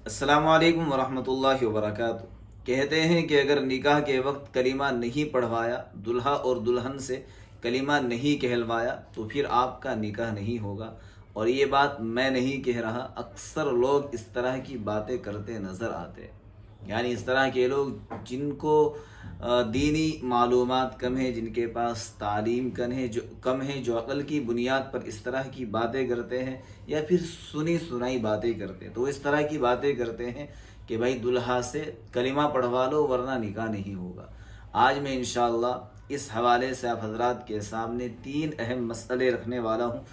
अस्सलाम वालेकुम वरहमतुल्लाहि वबरकातुहू। कहते हैं कि अगर निकाह के वक्त कलीमा नहीं पढ़वाया, दुल्हा और दुल्हन से कलीमा नहीं कहलवाया तो फिर आपका निकाह नहीं होगा। और ये बात मैं नहीं कह रहा, अक्सर लोग इस तरह की बातें करते नज़र आते हैं। यानी इस तरह के लोग जिनको दीनी मालूमात कम है, जिनके पास तालीम कम है, जो अक़ल की बुनियाद पर इस तरह की बातें करते हैं या फिर सुनी सुनाई बातें करते हैं। तो इस तरह की बातें करते हैं कि भाई दुल्हा से कलिमा पढ़वा लो वरना निकाह नहीं होगा। आज मैं इंशाअल्लाह इस हवाले से आप हजरात के सामने 3 अहम मसले रखने वाला हूँ।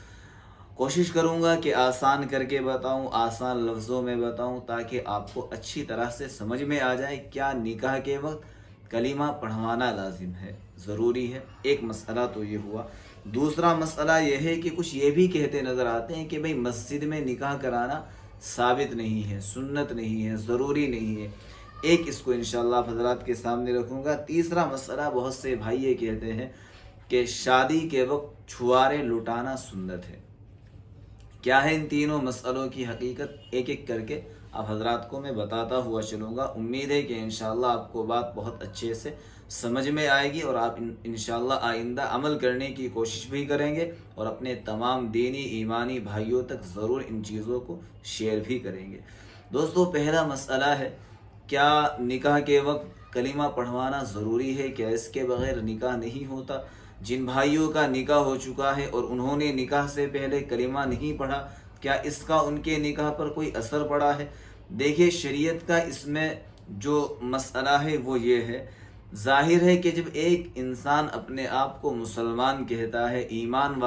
कोशिश करूँगा कि आसान करके बताऊँ, आसान लफ्ज़ों में बताऊँ, ताकि आपको अच्छी तरह से समझ में आ जाए क्या निकाह के वक्त कलीमा पढ़वाना लाजिम है, ज़रूरी है। एक मसला तो ये हुआ। दूसरा मसला ये है कि कुछ ये भी कहते नज़र आते हैं कि भाई मस्जिद में निकाह कराना साबित नहीं है, सुन्नत नहीं है, ज़रूरी नहीं है। एक इसको इंशाअल्लाह हज़रात के सामने रखूँगा। तीसरा मसला, बहुत से भाई ये कहते हैं कि शादी के वक्त छुआरे लुटाना सुन्नत है। क्या है इन तीनों मसलों की हकीकत, एक एक करके आप हजरात को मैं बताता हुआ चलूँगा। उम्मीद है कि इंशाअल्लाह आपको बात बहुत अच्छे से समझ में आएगी और आप इंशाअल्लाह आइंदा अमल करने की कोशिश भी करेंगे और अपने तमाम दीनी ईमानी भाइयों तक ज़रूर इन चीज़ों को शेयर भी करेंगे। दोस्तों, पहला मसला है, क्या निकाह के वक्त कलीमा पढ़वाना ज़रूरी है? क्या इसके बग़ैर निकाह नहीं होता? जिन भाइयों का निकाह हो चुका है और उन्होंने निकाह से पहले कलीमा नहीं पढ़ा, क्या इसका उनके निकाह पर कोई असर पड़ा है? देखिए, शरीयत का इसमें जो मसला है वो ये है, ज़ाहिर है कि जब एक इंसान अपने आप को मुसलमान कहता है, ईमान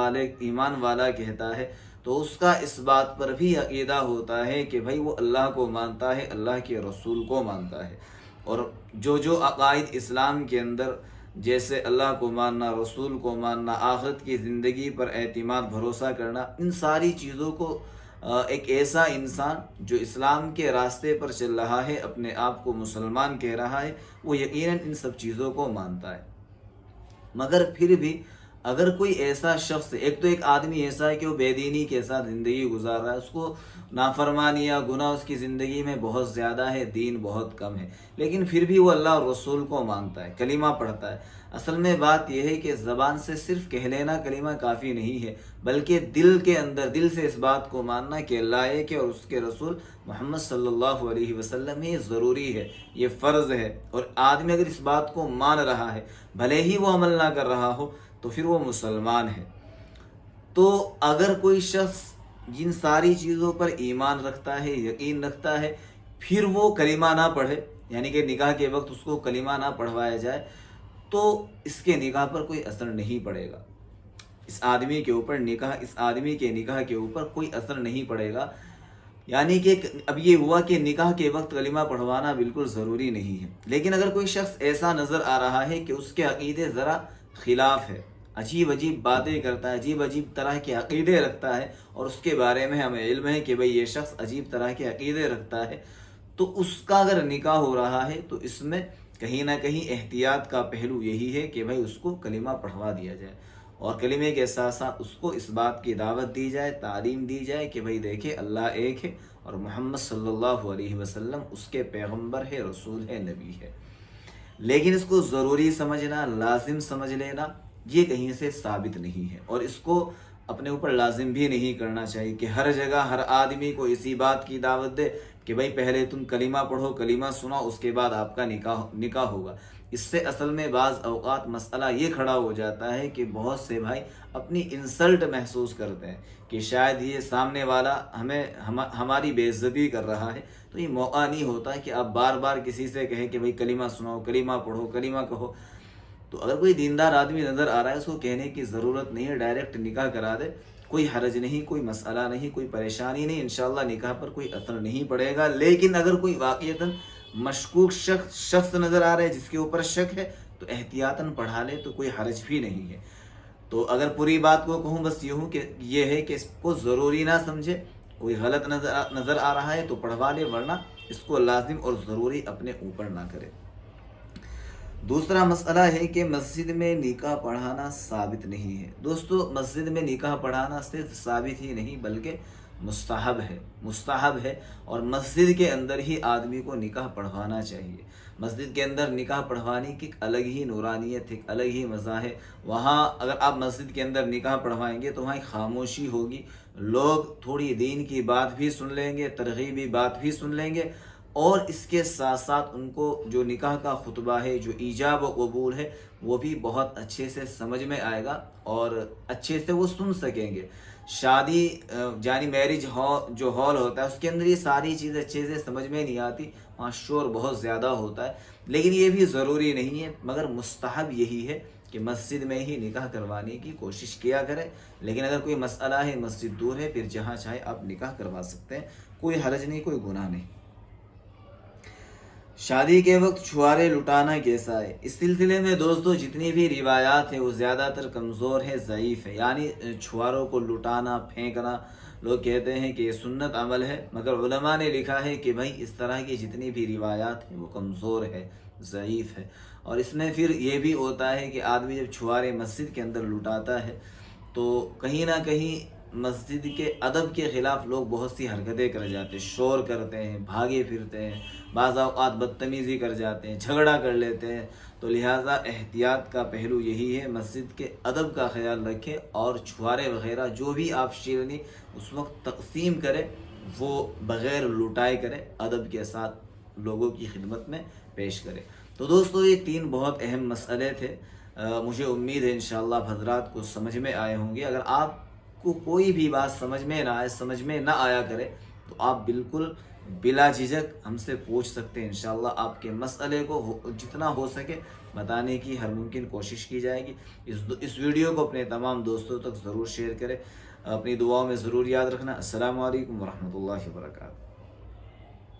वाला कहता है, तो उसका इस बात पर भी अक़ीदा होता है कि भाई वो अल्लाह को मानता है, अल्लाह के रसूल को मानता है। और जो अक़ाइद इस्लाम के अंदर, जैसे अल्लाह को मानना, रसूल को मानना, आखिरत की ज़िंदगी पर एतिमाद भरोसा करना, इन सारी चीज़ों को एक ऐसा इंसान जो इस्लाम के रास्ते पर चल रहा है, अपने आप को मुसलमान कह रहा है, वो यकीनन इन सब चीज़ों को मानता है। मगर फिर भी अगर कोई ऐसा शख्स, एक तो एक आदमी ऐसा है कि वो बेदीनी के साथ ज़िंदगी गुजार रहा है, उसको नाफरमानी या गुनाह उसकी ज़िंदगी में बहुत ज़्यादा है, दीन बहुत कम है, लेकिन फिर भी वो अल्लाह और रसूल को मानता है, कलीमा पढ़ता है। असल में बात यह है कि ज़बान से सिर्फ कह लेना कलीमा काफ़ी नहीं है, बल्कि दिल के अंदर, दिल से इस बात को मानना कि अल्लाह एक है और उसके रसूल मोहम्मद सल्लल्लाहु अलैहि वसल्लम ही ज़रूरी है, ये फ़र्ज़ है। और आदमी अगर इस बात को मान रहा है, भले ही वो अमल ना कर रहा हो, तो फिर वो मुसलमान है। तो अगर कोई शख्स जिन सारी चीज़ों पर ईमान रखता है, यकीन रखता है, फिर वो कलीमा ना पढ़े, यानी कि निकाह के वक्त उसको कलीमा ना पढ़वाया जाए, तो इसके निकाह पर कोई असर नहीं पड़ेगा। इस आदमी के निकाह के ऊपर कोई असर नहीं पड़ेगा। यानी कि अब ये हुआ कि निकाह के वक्त कलीमा पढ़वाना बिल्कुल ज़रूरी नहीं है। लेकिन अगर कोई शख्स ऐसा नज़र आ रहा है कि उसके अक़ीदे ज़रा खिलाफ है, अजीब अजीब बातें करता है, अजीब अजीब तरह के अक़ीदे रखता है, और उसके बारे में हमें इल्म है कि भाई ये शख्स अजीब तरह के अक़ीदे रखता है, तो उसका अगर निकाह हो रहा है तो इसमें कहीं ना कहीं एहतियात का पहलू यही है कि भाई उसको कलीमा पढ़वा दिया जाए, और कलीमे के साथ साथ उसको इस बात की दावत दी जाए, तालीम दी जाए कि भाई देखे अल्लाह एक है और मोहम्मद सल्लल्लाहु अलैहि वसल्लम उसके पैगंबर है, रसूल है, नबी है। लेकिन इसको ज़रूरी समझना, लाजिम समझ लेना, ये कहीं से साबित नहीं है, और इसको अपने ऊपर लाजिम भी नहीं करना चाहिए कि हर जगह हर आदमी को इसी बात की दावत दे कि भाई पहले तुम कलीमा पढ़ो, कलीमा सुनाओ, उसके बाद आपका निकाह होगा। इससे असल में बाज़ अवक़ात मसला ये खड़ा हो जाता है कि बहुत से भाई अपनी इंसल्ट महसूस करते हैं कि शायद ये सामने वाला हमारी बेइज्जती कर रहा है। तो ये मौका नहीं होता कि आप बार बार किसी से कहें कि भाई कलीमा सुनाओ, कलीमा पढ़ो, कलीमा कहो। तो अगर कोई दीनदार आदमी नज़र आ रहा है, उसको कहने की ज़रूरत नहीं है, डायरेक्ट निकाह करा दे, कोई हरज नहीं, कोई मसला नहीं, कोई परेशानी नहीं, इंशाअल्लाह निकाह पर कोई असर नहीं पड़ेगा। लेकिन अगर कोई वाक़ईतन मशकूक शख्स नज़र आ रहा है, जिसके ऊपर शक है, तो एहतियातन पढ़ा ले, तो कोई हरज भी नहीं है। तो अगर पूरी बात को कहूँ, बस यूँ कि ये है कि इसको ज़रूरी ना समझे, कोई गलत नज़र आ रहा है तो पढ़वा ले, वरना इसको लाजिम और ज़रूरी अपने ऊपर ना करे। दूसरा मसला है कि मस्जिद में निकाह पढ़ाना साबित नहीं है। दोस्तों, मस्जिद में निकाह पढ़ाना सिर्फ साबित ही नहीं, बल्कि مستحب ہے اور مسجد کے اندر ہی آدمی کو نکاح پڑھوانا چاہیے۔ مسجد کے اندر نکاح پڑھوانے کی ایک الگ ہی نورانیت ہے، ایک الگ ہی مزہ ہے۔ وہاں اگر آپ مسجد کے اندر نکاح پڑھوائیں گے تو وہاں ایک خاموشی ہوگی، لوگ تھوڑی دین کی بات بھی سن لیں گے، ترغیبی بات بھی سن لیں گے، اور اس کے ساتھ ساتھ ان کو جو نکاح کا خطبہ ہے، جو ایجاب و قبول ہے، وہ بھی بہت اچھے سے سمجھ میں آئے گا اور اچھے سے وہ سن سکیں گے۔ شادی یعنی میرج جو ہال ہوتا ہے اس کے اندر یہ ساری چیزیں اچھے سے سمجھ میں نہیں آتی، وہاں شور بہت زیادہ ہوتا ہے، لیکن یہ بھی ضروری نہیں ہے، مگر مستحب یہی ہے کہ مسجد میں ہی نکاح کروانے کی کوشش کیا کرے۔ لیکن اگر کوئی مسئلہ ہے، مسجد دور ہے، پھر جہاں چاہے آپ نکاح کروا سکتے ہیں، کوئی حرج نہیں، کوئی گناہ نہیں۔ شادی کے وقت چھوارے لٹانا کیسا ہے؟ اس سلسلے میں دوستو جتنی بھی روایات ہیں وہ زیادہ تر کمزور ہے، ضعیف ہے، یعنی چھواروں کو لٹانا، پھینکنا، لوگ کہتے ہیں کہ یہ سنت عمل ہے، مگر علماء نے لکھا ہے کہ بھائی اس طرح کی جتنی بھی روایات ہیں وہ کمزور ہے، ضعیف ہے۔ اور اس میں پھر یہ بھی ہوتا ہے کہ آدمی جب چھوارے مسجد کے اندر لٹاتا ہے تو کہیں نہ کہیں مسجد کے ادب کے خلاف لوگ بہت سی حرکتیں کر جاتے ہیں، شور کرتے ہیں، بھاگے پھرتے ہیں، بعض اوقات بدتمیزی کر جاتے ہیں، جھگڑا کر لیتے ہیں۔ تو لہٰذا احتیاط کا پہلو یہی ہے، مسجد کے ادب کا خیال رکھیں، اور چھوارے وغیرہ جو بھی آپ شیرنی اس وقت تقسیم کریں وہ بغیر لٹائے کریں، ادب کے ساتھ لوگوں کی خدمت میں پیش کریں۔ تو دوستو یہ 3 بہت اہم مسئلے تھے، مجھے امید ہے انشاءاللہ حضرات کو سمجھ میں آئے ہوں گے۔ اگر آپ کو کوئی بھی بات سمجھ میں نہ آئے، سمجھ میں نہ آیا کرے، تو آپ بالکل بلا جھجک ہم سے پوچھ سکتے ہیں، انشاءاللہ آپ کے مسئلے کو جتنا ہو سکے بتانے کی ہر ممکن کوشش کی جائے گی۔ اس ویڈیو کو اپنے تمام دوستوں تک ضرور شیئر کریں، اپنی دعاؤں میں ضرور یاد رکھنا۔ السلام علیکم ورحمۃ اللہ وبرکاتہ۔